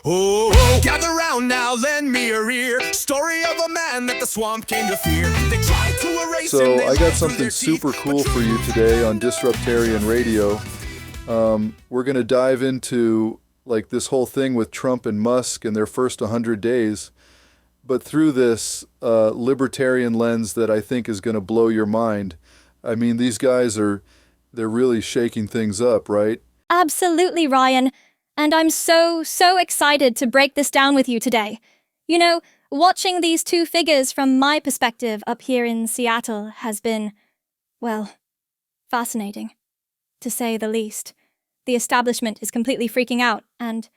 Oh, oh, gather round now, lend me your ear. Story of a man that the swamp came to fear. They tried to erase him. So they I got lied through something their super teeth, cool but for you today on Disruptarian Radio. We're going to dive into like this whole thing with Trump and Musk in their first 100 days, but through this libertarian lens that I think is going to blow your mind. I mean, these guys they're really shaking things up, right? Absolutely, Ryan. And I'm so excited to break this down with you today. You know, watching these two figures from my perspective up here in Seattle has been, well, fascinating, to say the least. The establishment is completely freaking out, and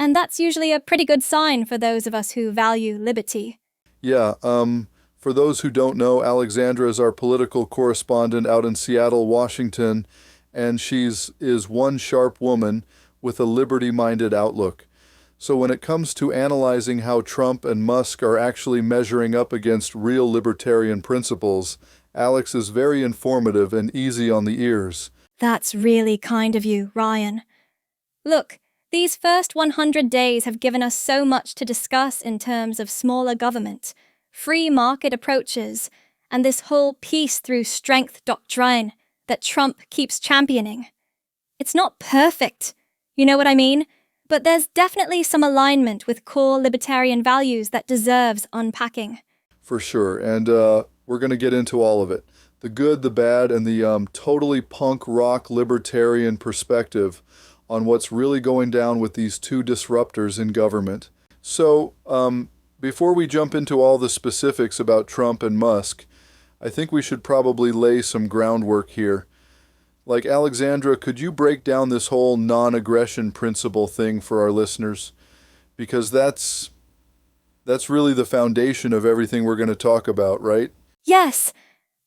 that's usually a pretty good sign for those of us who value liberty. Yeah, for those who don't know, Alexandra is our political correspondent out in Seattle, Washington, and is one sharp woman with a liberty-minded outlook. So when it comes to analyzing how Trump and Musk are actually measuring up against real libertarian principles, Alex is very informative and easy on the ears. That's really kind of you, Ryan. Look, these first 100 days have given us so much to discuss in terms of smaller government, free market approaches, and this whole peace through strength doctrine that Trump keeps championing. It's not perfect, you know what I mean? But there's definitely some alignment with core libertarian values that deserves unpacking. For sure, and we're going to get into all of it. The good, the bad, and the totally punk rock libertarian perspective on what's really going down with these two disruptors in government. So, before we jump into all the specifics about Trump and Musk, I think we should probably lay some groundwork here. Like, Alexandra, could you break down this whole non-aggression principle thing for our listeners? Because that's really the foundation of everything we're going to talk about, right? Yes,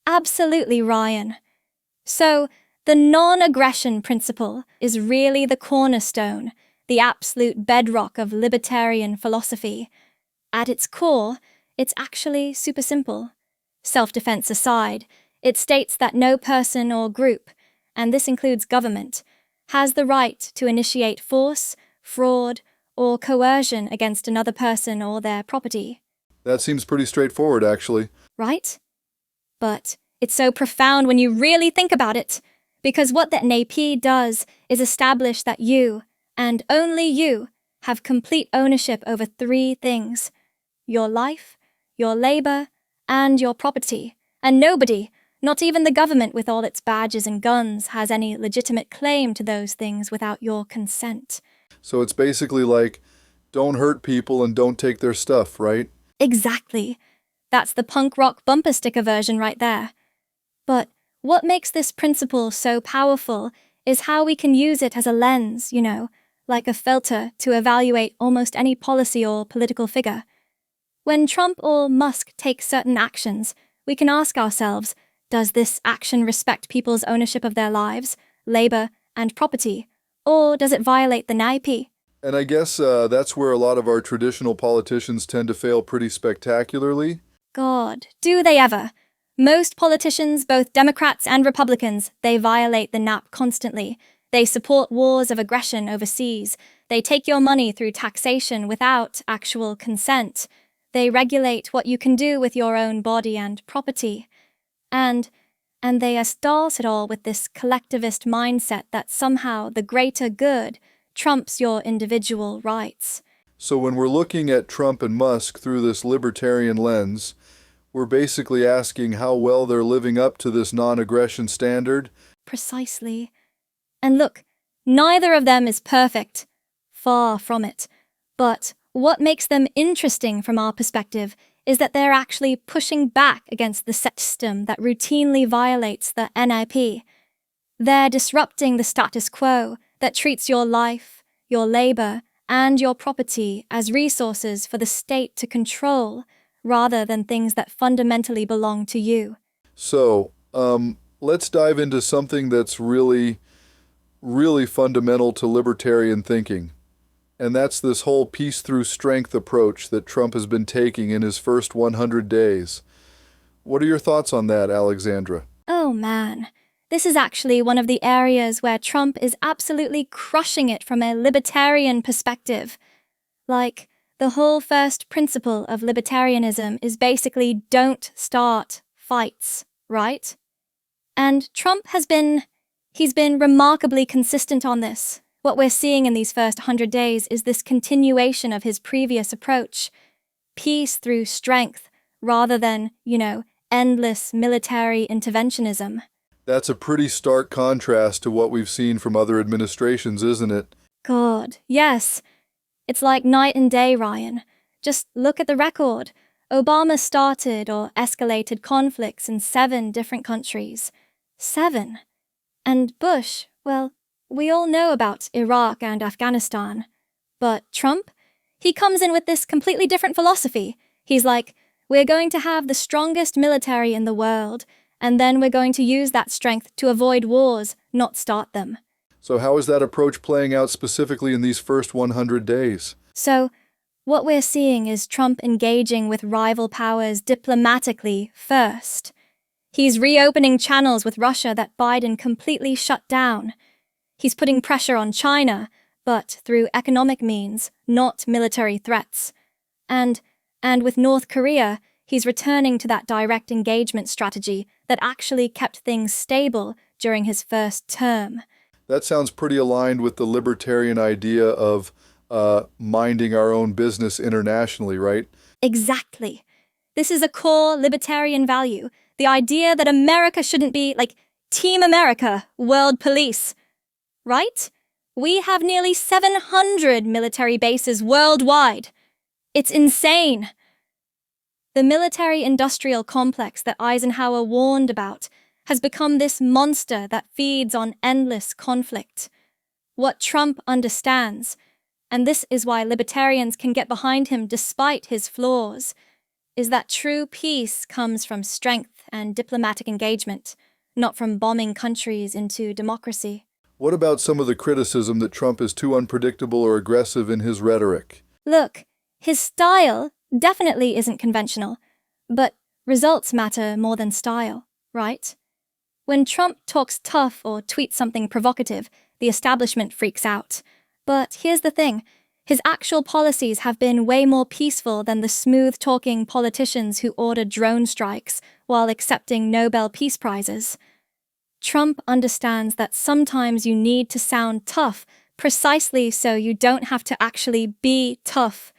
absolutely, Ryan. So, the non-aggression principle is really the cornerstone, the absolute bedrock of libertarian philosophy. At its core, it's actually super simple. Self-defense aside, it states that no person or group, and this includes government, has the right to initiate force, fraud, or coercion against another person or their property. That seems pretty straightforward, actually. Right? But it's so profound when you really think about it, because what the NAP does is establish that you, and only you, have complete ownership over three things: your life, your labor, and your property, and nobody, not even the government with all its badges and guns, has any legitimate claim to those things without your consent. So it's basically like, don't hurt people and don't take their stuff, right? Exactly. That's the punk rock bumper sticker version right there. But what makes this principle so powerful is how we can use it as a lens, like a filter to evaluate almost any policy or political figure. When Trump or Musk take certain actions, we can ask ourselves, does this action respect people's ownership of their lives, labor, and property, or does it violate the NAP? And I guess that's where a lot of our traditional politicians tend to fail pretty spectacularly. God, do they ever? Most politicians, both Democrats and Republicans, they violate the NAP constantly. They support wars of aggression overseas. They take your money through taxation without actual consent. They regulate what you can do with your own body and property. And they start it all with this collectivist mindset that somehow the greater good trumps your individual rights. So when we're looking at Trump and Musk through this libertarian lens, we're basically asking how well they're living up to this non-aggression standard. Precisely. And look, neither of them is perfect. Far from it. But what makes them interesting from our perspective is that they're actually pushing back against the system that routinely violates the NAP. They're disrupting the status quo that treats your life, your labor, and your property as resources for the state to control, rather than things that fundamentally belong to you. So, let's dive into something that's really, really fundamental to libertarian thinking. And that's this whole peace through strength approach that Trump has been taking in his first 100 days. What are your thoughts on that, Alexandra? Oh man, this is actually one of the areas where Trump is absolutely crushing it from a libertarian perspective. Like, the whole first principle of libertarianism is basically don't start fights, right? And Trump he's been remarkably consistent on this. What we're seeing in these first 100 days is this continuation of his previous approach. Peace through strength, rather than, endless military interventionism. That's a pretty stark contrast to what we've seen from other administrations, isn't it? God, yes. It's like night and day, Ryan. Just look at the record. Obama started or escalated conflicts in 7 different countries. 7. And Bush, well, we all know about Iraq and Afghanistan. But Trump? He comes in with this completely different philosophy. He's like, we're going to have the strongest military in the world, and then we're going to use that strength to avoid wars, not start them. So how is that approach playing out specifically in these first 100 days? So, what we're seeing is Trump engaging with rival powers diplomatically first. He's reopening channels with Russia that Biden completely shut down. He's putting pressure on China, but through economic means, not military threats. And with North Korea, he's returning to that direct engagement strategy that actually kept things stable during his first term. That sounds pretty aligned with the libertarian idea of minding our own business internationally, right? Exactly. This is a core libertarian value, the idea that America shouldn't be like Team America, world police. Right? We have nearly 700 military bases worldwide. It's insane. The military-industrial complex that Eisenhower warned about has become this monster that feeds on endless conflict. What Trump understands, and this is why libertarians can get behind him despite his flaws, is that true peace comes from strength and diplomatic engagement, not from bombing countries into democracy. What about some of the criticism that Trump is too unpredictable or aggressive in his rhetoric? Look, his style definitely isn't conventional, but results matter more than style, right? When Trump talks tough or tweets something provocative, the establishment freaks out. But here's the thing, his actual policies have been way more peaceful than the smooth-talking politicians who order drone strikes while accepting Nobel Peace Prizes. Trump understands that sometimes you need to sound tough precisely so you don't have to actually be tough.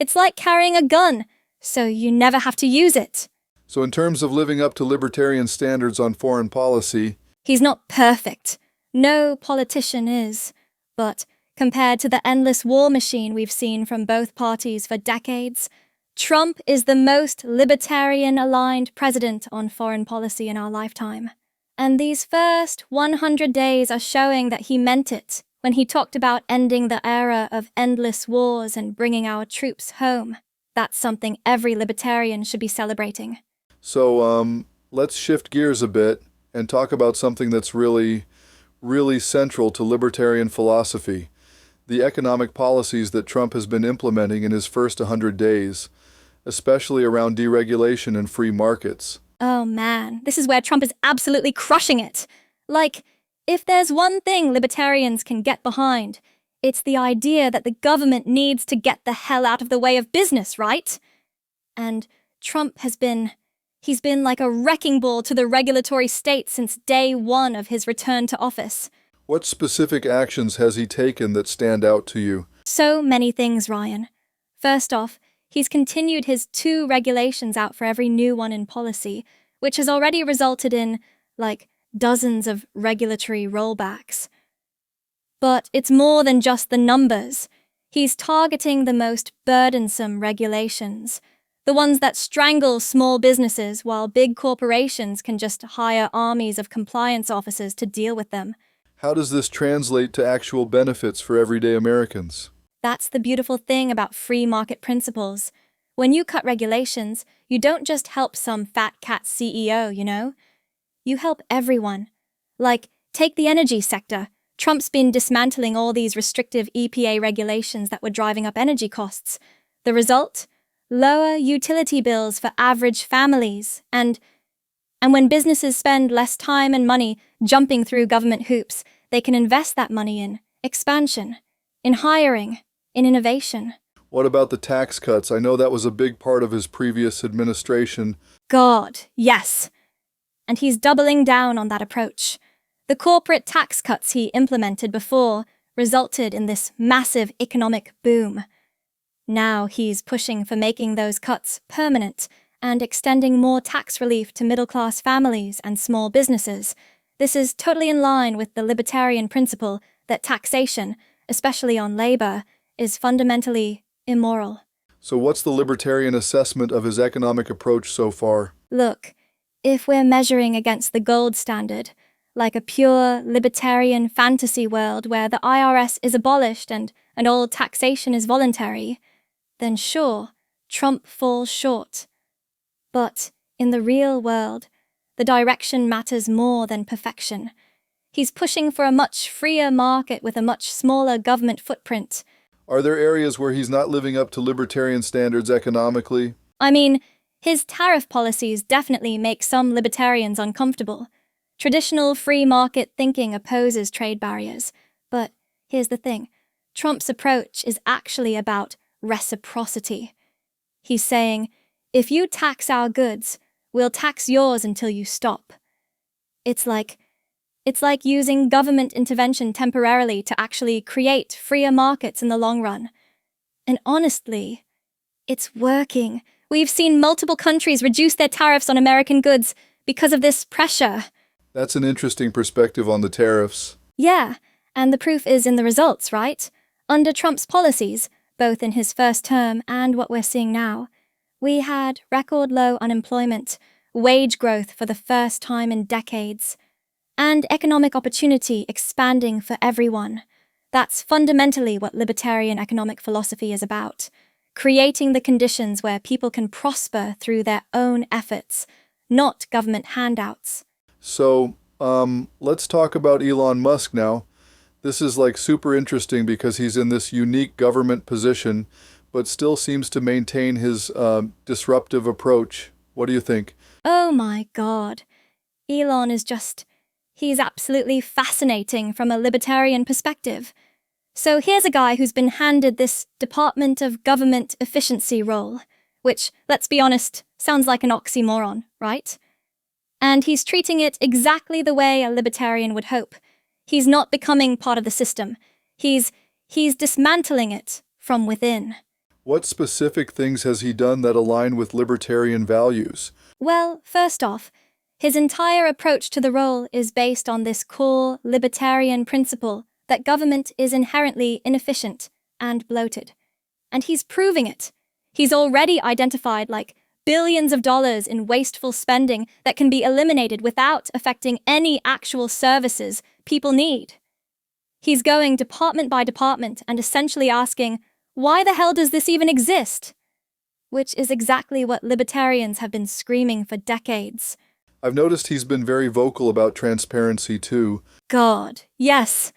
It's like carrying a gun, so you never have to use it. So in terms of living up to libertarian standards on foreign policy, he's not perfect. No politician is. But compared to the endless war machine we've seen from both parties for decades, Trump is the most libertarian-aligned president on foreign policy in our lifetime. And these first 100 days are showing that he meant it when he talked about ending the era of endless wars and bringing our troops home. That's something every libertarian should be celebrating. So let's shift gears a bit and talk about something that's really central to libertarian philosophy, the economic policies that Trump has been implementing in his first 100 days, especially around deregulation and free markets. Oh man, this is where Trump is absolutely crushing it. Like, if there's one thing libertarians can get behind, it's the idea that the government needs to get the hell out of the way of business, right? And Trump he's been like a wrecking ball to the regulatory state since day one of his return to office. What specific actions has he taken that stand out to you? So many things, Ryan. First off, he's continued his 2 regulations out for every new one in policy, which has already resulted in, dozens of regulatory rollbacks. But it's more than just the numbers. He's targeting the most burdensome regulations, the ones that strangle small businesses while big corporations can just hire armies of compliance officers to deal with them. How does this translate to actual benefits for everyday Americans? That's the beautiful thing about free market principles. When you cut regulations, you don't just help some fat cat CEO, You help everyone. Take the energy sector. Trump's been dismantling all these restrictive EPA regulations that were driving up energy costs. The result? Lower utility bills for average families. And when businesses spend less time and money jumping through government hoops, they can invest that money in expansion, in hiring, in innovation. What about the tax cuts? I know that was a big part of his previous administration. God, yes. And he's doubling down on that approach. The corporate tax cuts he implemented before resulted in this massive economic boom. Now he's pushing for making those cuts permanent and extending more tax relief to middle-class families and small businesses. This is totally in line with the libertarian principle that taxation, especially on labor, is fundamentally immoral. So what's the libertarian assessment of his economic approach so far? Look, if we're measuring against the gold standard, like a pure libertarian fantasy world where the IRS is abolished and all taxation is voluntary, then sure, Trump falls short. But in the real world, the direction matters more than perfection. He's pushing for a much freer market with a much smaller government footprint. Are there areas where he's not living up to libertarian standards economically? I mean, his tariff policies definitely make some libertarians uncomfortable. Traditional free market thinking opposes trade barriers. But here's the thing. Trump's approach is actually about reciprocity. He's saying, if you tax our goods, we'll tax yours until you stop. It's like using government intervention temporarily to actually create freer markets in the long run. And honestly, it's working. We've seen multiple countries reduce their tariffs on American goods because of this pressure. That's an interesting perspective on the tariffs. Yeah, and the proof is in the results, right? Under Trump's policies, both in his first term and what we're seeing now, we had record low unemployment, wage growth for the first time in decades, and economic opportunity expanding for everyone. That's fundamentally what libertarian economic philosophy is about, creating the conditions where people can prosper through their own efforts, not government handouts. So, let's talk about Elon Musk now. This is super interesting because he's in this unique government position, but still seems to maintain his disruptive approach. What do you think? Oh my God. Elon is he's absolutely fascinating from a libertarian perspective. So here's a guy who's been handed this Department of Government Efficiency role, which, let's be honest, sounds like an oxymoron, right? And he's treating it exactly the way a libertarian would hope. He's not becoming part of the system. He's dismantling it from within. What specific things has he done that align with libertarian values? Well, first off, his entire approach to the role is based on this core libertarian principle that government is inherently inefficient and bloated. And he's proving it. He's already identified billions of dollars in wasteful spending that can be eliminated without affecting any actual services people need. He's going department by department and essentially asking, why the hell does this even exist? Which is exactly what libertarians have been screaming for decades. I've noticed he's been very vocal about transparency too. God, yes.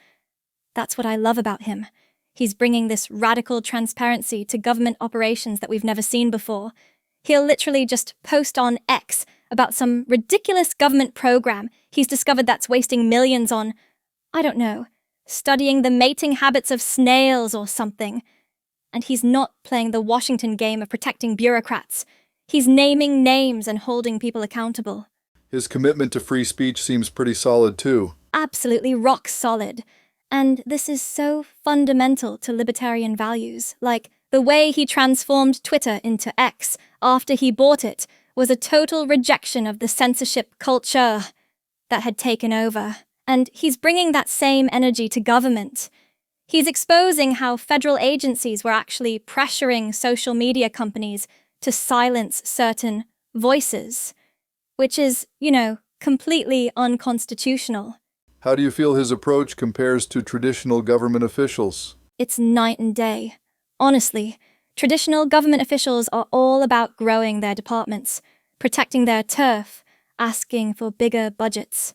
That's what I love about him. He's bringing this radical transparency to government operations that we've never seen before. He'll literally just post on X about some ridiculous government program he's discovered that's wasting millions on, I don't know, studying the mating habits of snails or something. And he's not playing the Washington game of protecting bureaucrats. He's naming names and holding people accountable. His commitment to free speech seems pretty solid too. Absolutely rock solid. And this is so fundamental to libertarian values. The way he transformed Twitter into X after he bought it was a total rejection of the censorship culture that had taken over. And he's bringing that same energy to government. He's exposing how federal agencies were actually pressuring social media companies to silence certain voices, which is, completely unconstitutional. How do you feel his approach compares to traditional government officials? It's night and day. Honestly, traditional government officials are all about growing their departments, protecting their turf, asking for bigger budgets.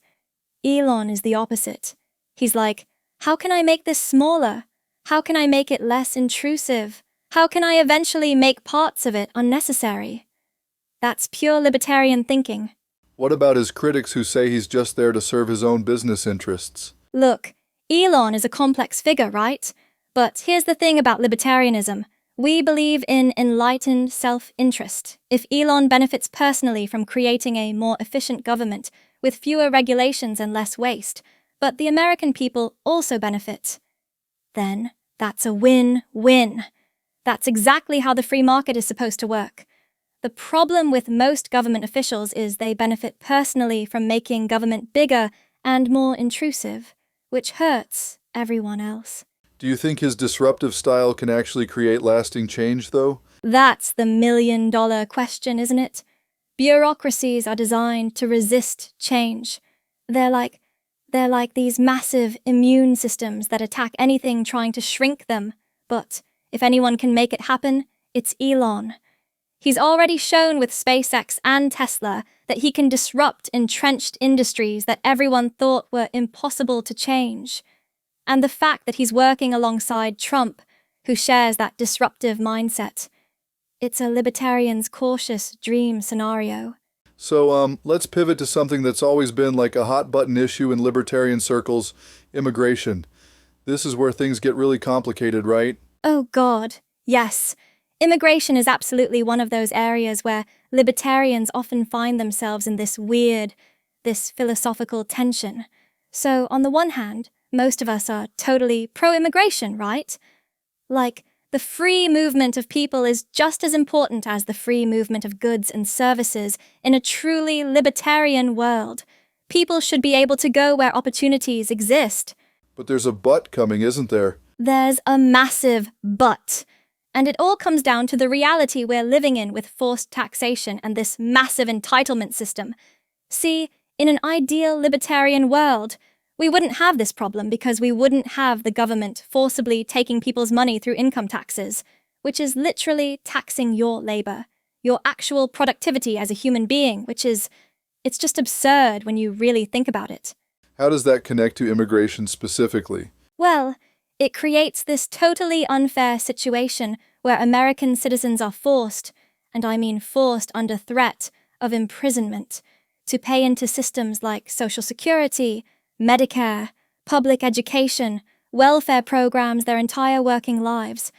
Elon is the opposite. He's like, how can I make this smaller? How can I make it less intrusive? How can I eventually make parts of it unnecessary? That's pure libertarian thinking. What about his critics who say he's just there to serve his own business interests? Look, Elon is a complex figure, right? But here's the thing about libertarianism. We believe in enlightened self-interest. If Elon benefits personally from creating a more efficient government with fewer regulations and less waste, but the American people also benefit, then that's a win-win. That's exactly how the free market is supposed to work. The problem with most government officials is they benefit personally from making government bigger and more intrusive, which hurts everyone else. Do you think his disruptive style can actually create lasting change, though? That's the million-dollar question, isn't it? Bureaucracies are designed to resist change. They're like these massive immune systems that attack anything trying to shrink them. But if anyone can make it happen, it's Elon. He's already shown with SpaceX and Tesla that he can disrupt entrenched industries that everyone thought were impossible to change. And the fact that he's working alongside Trump, who shares that disruptive mindset, it's a libertarian's cautious dream scenario. So let's pivot to something that's always been like a hot-button issue in libertarian circles, immigration. This is where things get really complicated, right? Oh God, yes. Immigration is absolutely one of those areas where libertarians often find themselves in this philosophical tension. So, on the one hand, most of us are totally pro-immigration, right? Like, the free movement of people is just as important as the free movement of goods and services in a truly libertarian world. People should be able to go where opportunities exist. But there's a but coming, isn't there? There's a massive but. And it all comes down to the reality we're living in with forced taxation and this massive entitlement system. See, in an ideal libertarian world, we wouldn't have this problem because we wouldn't have the government forcibly taking people's money through income taxes, which is literally taxing your labor, your actual productivity as a human being, it's just absurd when you really think about it. How does that connect to immigration specifically? Well, it creates this totally unfair situation where American citizens are forced, and I mean forced under threat of imprisonment, to pay into systems like Social Security, Medicare, public education, welfare programs their entire working lives.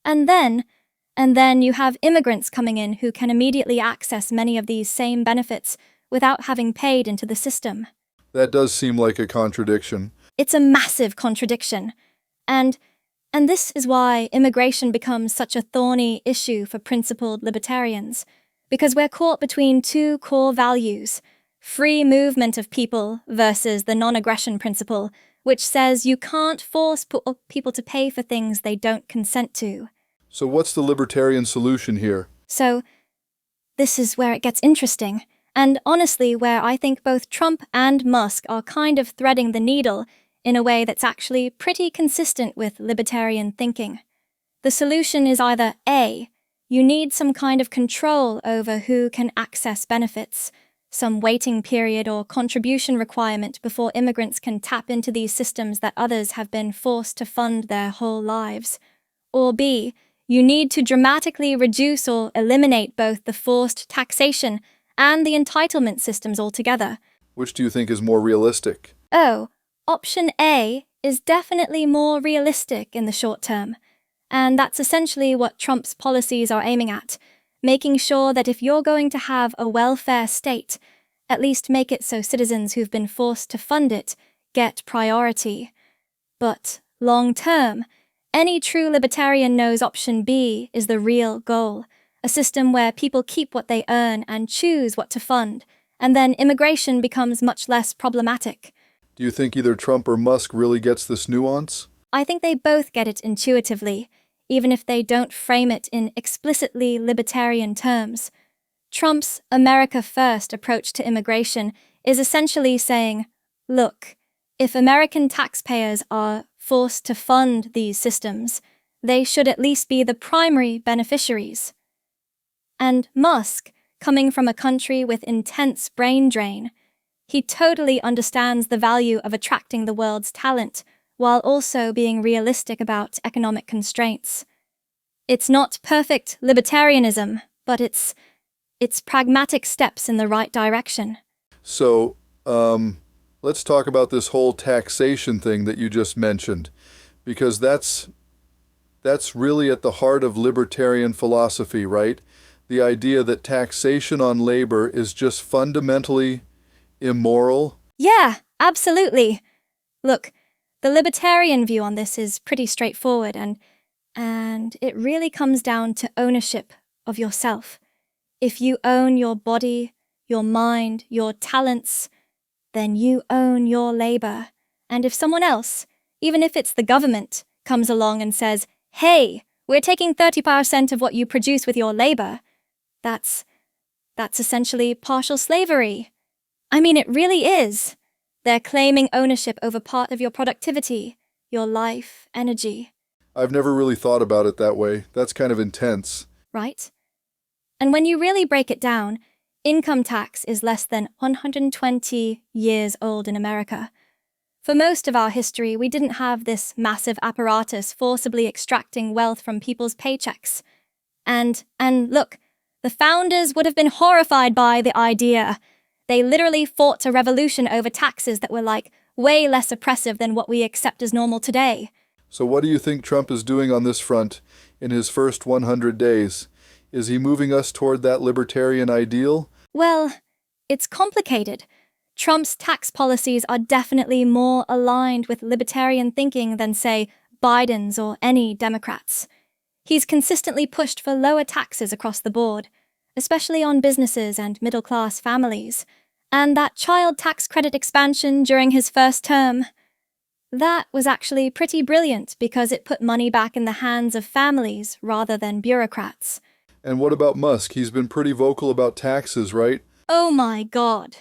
And then you have immigrants coming in who can immediately access many of these same benefits without having paid into the system. That does seem like a contradiction. It's a massive contradiction. And this is why immigration becomes such a thorny issue for principled libertarians, because we're caught between two core values: free movement of people versus the non-aggression principle, which says you can't force people to pay for things they don't consent to. So what's the libertarian solution here? So this is where it gets interesting, and honestly where I think both Trump and Musk are kind of threading the needle in a way that's actually pretty consistent with libertarian thinking. The solution is either A, you need some kind of control over who can access benefits, some waiting period or contribution requirement before immigrants can tap into these systems that others have been forced to fund their whole lives. Or B, you need to dramatically reduce or eliminate both the forced taxation and the entitlement systems altogether. Which do you think is more realistic? Oh, option A is definitely more realistic in the short term, and that's essentially what Trump's policies are aiming at, making sure that if you're going to have a welfare state, at least make it so citizens who've been forced to fund it get priority. But long term, any true libertarian knows option B is the real goal, a system where people keep what they earn and choose what to fund, and then immigration becomes much less problematic. Do you think either Trump or Musk really gets this nuance? I think they both get it intuitively, even if they don't frame it in explicitly libertarian terms. Trump's America First approach to immigration is essentially saying, look, if American taxpayers are forced to fund these systems, they should at least be the primary beneficiaries. And Musk, coming from a country with intense brain drain, he totally understands the value of attracting the world's talent while also being realistic about economic constraints. It's not perfect libertarianism, but it's pragmatic steps in the right direction. So, let's talk about this whole taxation thing that you just mentioned, because that's That's really at the heart of libertarian philosophy, right? The idea that taxation on labor is just fundamentally immoral. Yeah, absolutely. Look, the libertarian view on this is pretty straightforward, and it really comes down to ownership of yourself. If you own your body, your mind, your talents, then you own your labor. And if someone else, even if it's the government, comes along and says, "Hey, we're taking 30% of what you produce with your labor," that's essentially partial slavery. I mean, it really is. They're claiming ownership over part of your productivity, your life, energy. I've never really thought about it that way. That's kind of intense. Right? And when you really break it down, income tax is less than 120 years old in America. For most of our history, we didn't have this massive apparatus forcibly extracting wealth from people's paychecks. And look, the founders would have been horrified by the idea. They literally fought a revolution over taxes that were way less oppressive than what we accept as normal today. So what do you think Trump is doing on this front in his first 100 days? Is he moving us toward that libertarian ideal? Well, it's complicated. Trump's tax policies are definitely more aligned with libertarian thinking than, say, Biden's or any Democrats. He's consistently pushed for lower taxes across the board, especially on businesses and middle-class families, and that child tax credit expansion during his first term. That was actually pretty brilliant because it put money back in the hands of families rather than bureaucrats. And what about Musk? He's been pretty vocal about taxes, right? Oh my God.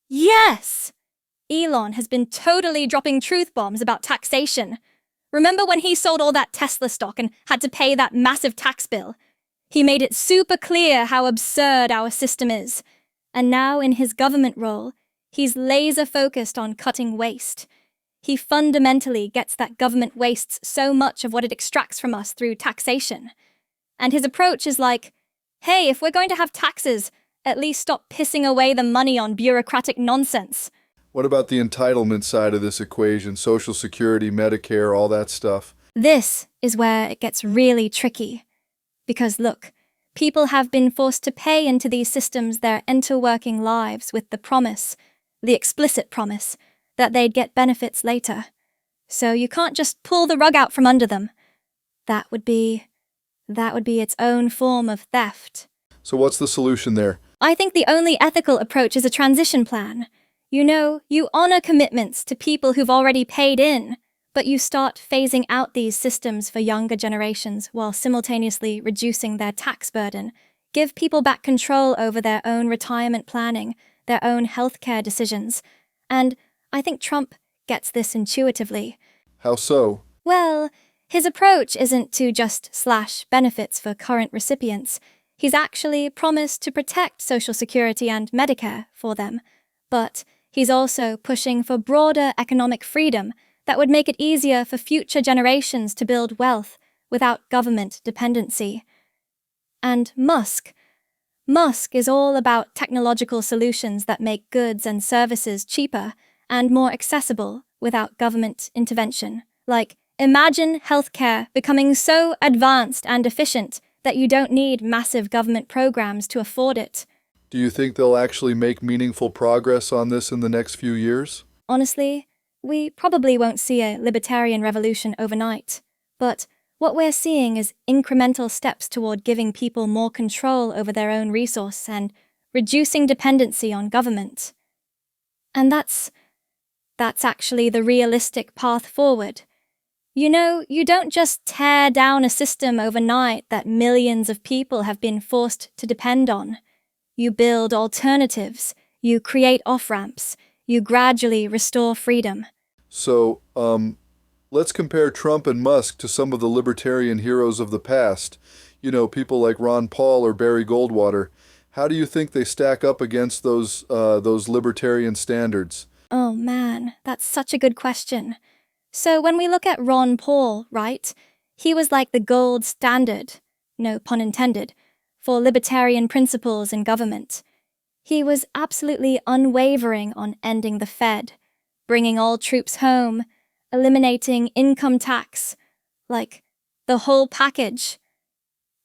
Yes! Elon has been totally dropping truth bombs about taxation. Remember when he sold all that Tesla stock and had to pay that massive tax bill? He made it super clear how absurd our system is. And now in his government role, he's laser-focused on cutting waste. He fundamentally gets that government wastes so much of what it extracts from us through taxation. And his approach is hey, if we're going to have taxes, at least stop pissing away the money on bureaucratic nonsense. What about the entitlement side of this equation? Social Security, Medicare, all that stuff. This is where it gets really tricky. Because look, people have been forced to pay into these systems their interworking lives with the promise, the explicit promise, that they'd get benefits later. So you can't just pull the rug out from under them. That would be its own form of theft. So what's the solution there? I think the only ethical approach is a transition plan. You honor commitments to people who've already paid in, but you start phasing out these systems for younger generations while simultaneously reducing their tax burden. Give people back control over their own retirement planning, their own healthcare decisions. And I think Trump gets this intuitively. How so? Well, his approach isn't to just slash benefits for current recipients. He's actually promised to protect Social Security and Medicare for them. But he's also pushing for broader economic freedom that would make it easier for future generations to build wealth without government dependency. And Musk is all about technological solutions that make goods and services cheaper and more accessible without government intervention. Imagine healthcare becoming so advanced and efficient that you don't need massive government programs to afford it. Do you think they'll actually make meaningful progress on this in the next few years? Honestly, we probably won't see a libertarian revolution overnight. But what we're seeing is incremental steps toward giving people more control over their own resource and reducing dependency on government. And that's actually the realistic path forward. You don't just tear down a system overnight that millions of people have been forced to depend on. You build alternatives, you create off-ramps, you gradually restore freedom. So, let's compare Trump and Musk to some of the libertarian heroes of the past. People like Ron Paul or Barry Goldwater. How do you think they stack up against those libertarian standards? Oh man, that's such a good question. So when we look at Ron Paul, right, he was like the gold standard, no pun intended, for libertarian principles in government. He was absolutely unwavering on ending the Fed, bringing all troops home, eliminating income tax, The whole package.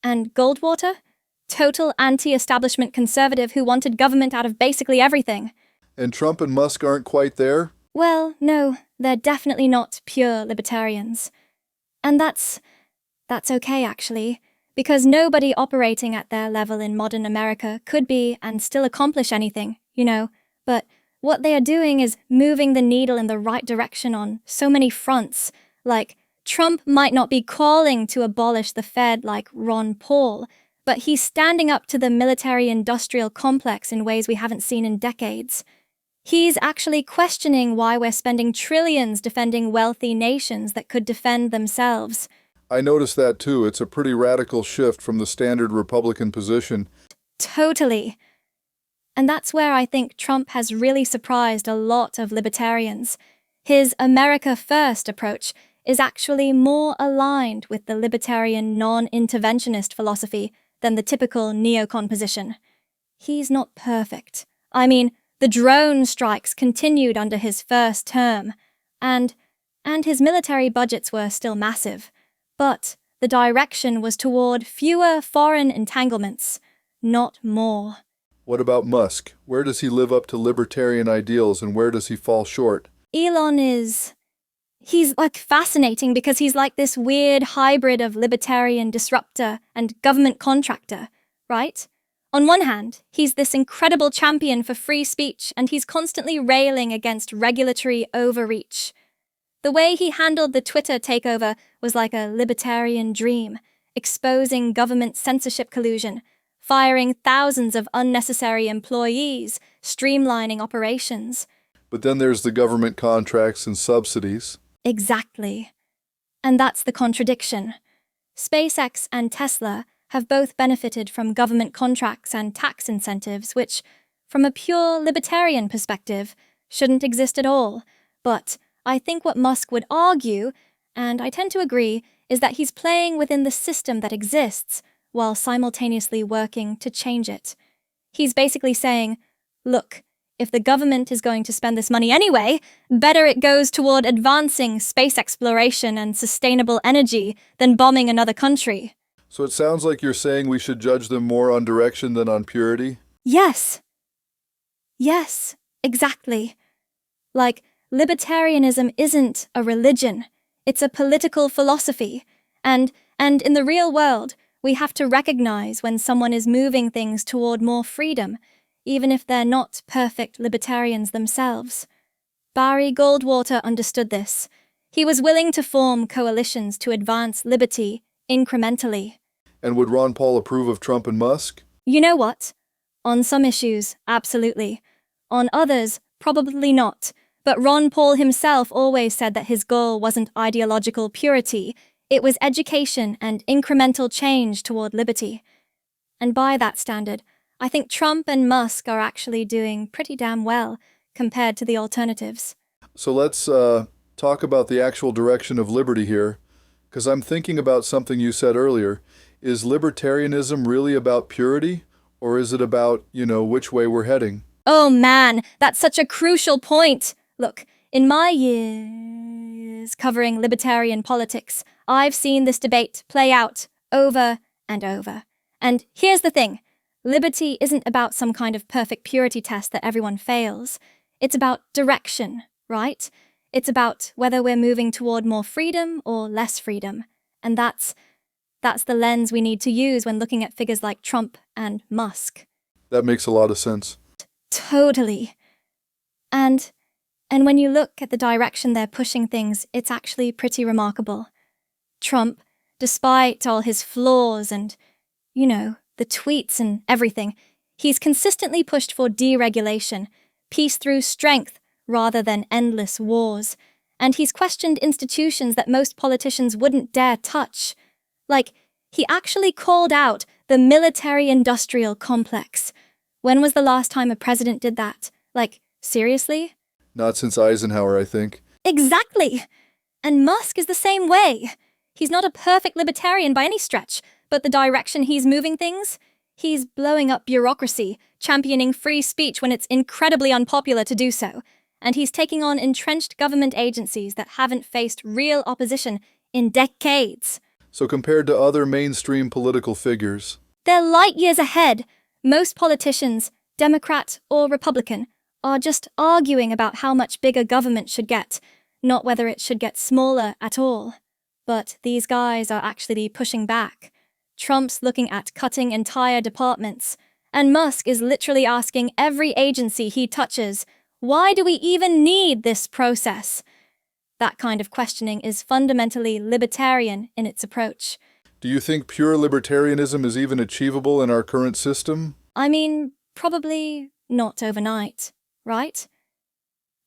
And Goldwater? Total anti-establishment conservative who wanted government out of basically everything. And Trump and Musk aren't quite there? Well, no, they're definitely not pure libertarians. And that's okay, actually, because nobody operating at their level in modern America could be and still accomplish anything, but what they are doing is moving the needle in the right direction on so many fronts. Like, Trump might not be calling to abolish the Fed like Ron Paul, but he's standing up to the military-industrial complex in ways we haven't seen in decades. He's actually questioning why we're spending trillions defending wealthy nations that could defend themselves. I noticed that too. It's a pretty radical shift from the standard Republican position. Totally. And that's where I think Trump has really surprised a lot of libertarians. His America First approach is actually more aligned with the libertarian non-interventionist philosophy than the typical neocon position. He's not perfect. I mean, the drone strikes continued under his first term, and his military budgets were still massive. But the direction was toward fewer foreign entanglements, not more. What about Musk? Where does he live up to libertarian ideals and where does he fall short? Elon he's fascinating because he's like this weird hybrid of libertarian disruptor and government contractor, right? On one hand, he's this incredible champion for free speech and he's constantly railing against regulatory overreach. The way he handled the Twitter takeover was like a libertarian dream, exposing government censorship collusion, firing thousands of unnecessary employees, streamlining operations. But then there's the government contracts and subsidies. Exactly. And that's the contradiction. SpaceX and Tesla have both benefited from government contracts and tax incentives, which, from a pure libertarian perspective, shouldn't exist at all. But I think what Musk would argue, and I tend to agree, is that he's playing within the system that exists while simultaneously working to change it. He's basically saying, look, if the government is going to spend this money anyway, better it goes toward advancing space exploration and sustainable energy than bombing another country. So it sounds like you're saying we should judge them more on direction than on purity? Yes. Yes, exactly. Like, libertarianism isn't a religion. It's a political philosophy. And in the real world, we have to recognize when someone is moving things toward more freedom, even if they're not perfect libertarians themselves. Barry Goldwater understood this. He was willing to form coalitions to advance liberty incrementally. And would Ron Paul approve of Trump and Musk? You know what? On some issues, absolutely. On others, probably not. But Ron Paul himself always said that his goal wasn't ideological purity, it was education and incremental change toward liberty. And by that standard, I think Trump and Musk are actually doing pretty damn well compared to the alternatives. So let's talk about the actual direction of liberty here, because I'm thinking about something you said earlier. Is libertarianism really about purity, or is it about, which way we're heading? Oh man, that's such a crucial point. Look, in my years covering libertarian politics, I've seen this debate play out over and over. And here's the thing. Liberty isn't about some kind of perfect purity test that everyone fails. It's about direction, right? It's about whether we're moving toward more freedom or less freedom. And that's the lens we need to use when looking at figures like Trump and Musk. That makes a lot of sense. Totally. And when you look at the direction they're pushing things, it's actually pretty remarkable. Trump, despite all his flaws and, the tweets and everything, he's consistently pushed for deregulation, peace through strength rather than endless wars, and he's questioned institutions that most politicians wouldn't dare touch. Like, he actually called out the military-industrial complex. When was the last time a president did that? Like, seriously? Not since Eisenhower, I think. Exactly! And Musk is the same way. He's not a perfect libertarian by any stretch, but the direction he's moving things, he's blowing up bureaucracy, championing free speech when it's incredibly unpopular to do so, and he's taking on entrenched government agencies that haven't faced real opposition in decades. So compared to other mainstream political figures, They're light years ahead. Most politicians, Democrat or Republican, are just arguing about how much bigger government should get, not whether it should get smaller at all. But these guys are actually pushing back. Trump's looking at cutting entire departments, and Musk is literally asking every agency he touches, why do we even need this process? That kind of questioning is fundamentally libertarian in its approach. do you think pure libertarianism is even achievable in our current system? I mean, probably not overnight, right?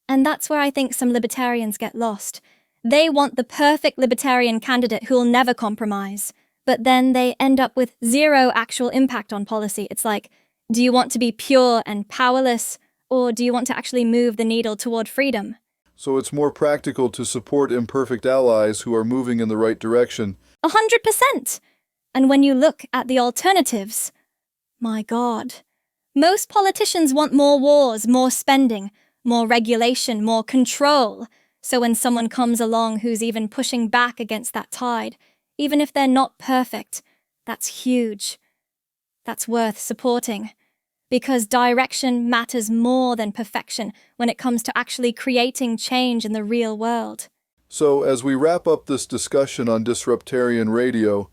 And that's where I think some libertarians get lost. They want the perfect libertarian candidate who'll never compromise, but then they end up with zero actual impact on policy. It's like, do you want to be pure and powerless, or do you want to actually move the needle toward freedom? So it's more practical to support imperfect allies who are moving in the right direction. 100%! And when you look at the alternatives, my God, most politicians want more wars, more spending, more regulation, more control. So when someone comes along who's even pushing back against that tide, even if they're not perfect, that's huge. That's worth supporting. Because direction matters more than perfection when it comes to actually creating change in the real world. So as we wrap up this discussion on Disruptarian Radio,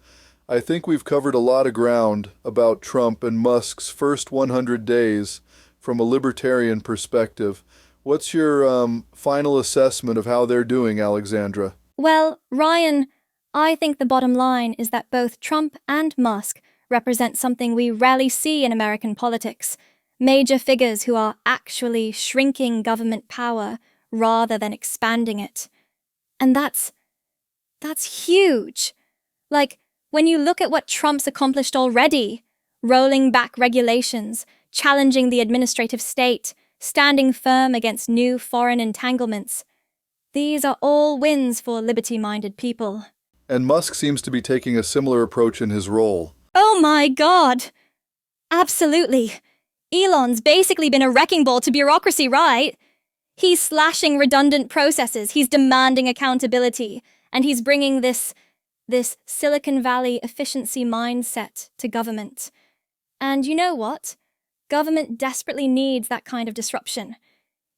I think we've covered a lot of ground about Trump and Musk's first 100 days from a libertarian perspective. What's your final assessment of how they're doing, Alexandra? Well, Ryan, I think the bottom line is that both Trump and Musk represent something we rarely see in American politics. Major figures who are actually shrinking government power rather than expanding it. And that's huge. Like, when you look at what Trump's accomplished already, rolling back regulations, challenging the administrative state, standing firm against new foreign entanglements, these are all wins for liberty-minded people. And Musk seems to be taking a similar approach in his role. Oh my God! Absolutely. Elon's basically been a wrecking ball to bureaucracy, right? He's slashing redundant processes, he's demanding accountability, and he's bringing this Silicon Valley efficiency mindset to government. And you know what? Government desperately needs that kind of disruption.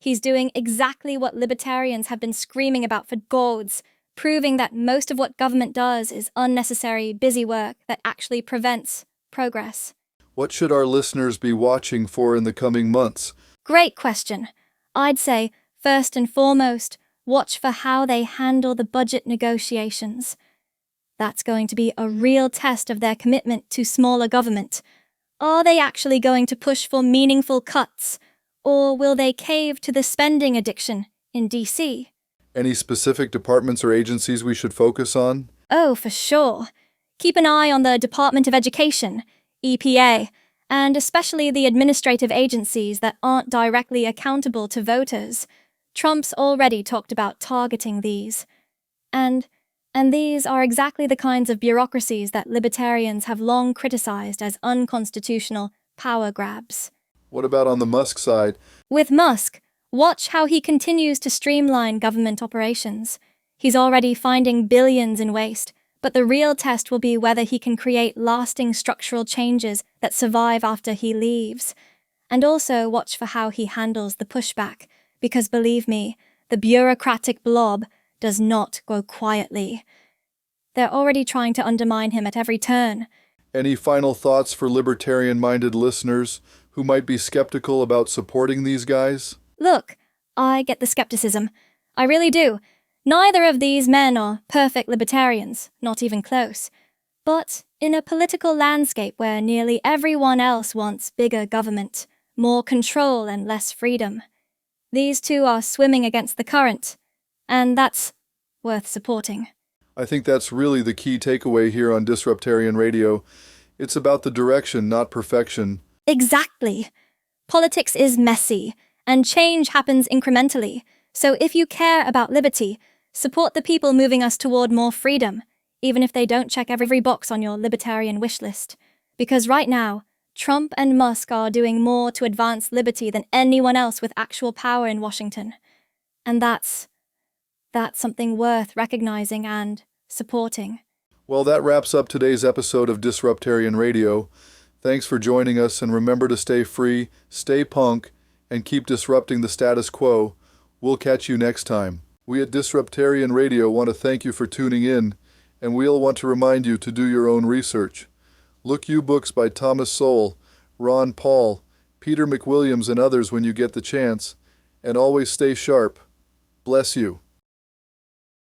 He's doing exactly what libertarians have been screaming about for decades, proving that most of what government does is unnecessary, busy work that actually prevents progress. What should our listeners be watching for in the coming months? Great question. I'd say, first and foremost, watch for how they handle the budget negotiations. That's going to be a real test of their commitment to smaller government. Are they actually going to push for meaningful cuts, or will they cave to the spending addiction in DC? Any specific departments or agencies we should focus on? Oh, for sure. Keep an eye on the Department of Education, EPA, and especially the administrative agencies that aren't directly accountable to voters. Trump's already talked about targeting these. And these are exactly the kinds of bureaucracies that libertarians have long criticized as unconstitutional power grabs. What about on the Musk side? With Musk, watch how he continues to streamline government operations. He's already finding billions in waste, but the real test will be whether he can create lasting structural changes that survive after he leaves. And also watch for how he handles the pushback, because believe me, the bureaucratic blob does not go quietly. They're already trying to undermine him at every turn. Any final thoughts for libertarian-minded listeners who might be skeptical about supporting these guys? Look, I get the skepticism. I really do. Neither of these men are perfect libertarians, not even close. But in a political landscape where nearly everyone else wants bigger government, more control and less freedom, these two are swimming against the current, and that's worth supporting. I think that's really the key takeaway here on Disruptarian Radio. It's about the direction, not perfection. Exactly. Politics is messy, and change happens incrementally. So if you care about liberty, support the people moving us toward more freedom, even if they don't check every box on your libertarian wish list. Because right now, Trump and Musk are doing more to advance liberty than anyone else with actual power in Washington. And that's something worth recognizing and supporting. Well, that wraps up today's episode of Disruptarian Radio. Thanks for joining us, and remember to stay free, stay punk, and keep disrupting the status quo. We'll catch you next time. We at Disruptarian Radio want to thank you for tuning in, and we'll want to remind you to do your own research. Look you books by Thomas Sowell, Ron Paul, Peter McWilliams, and others when you get the chance, and always stay sharp. Bless you.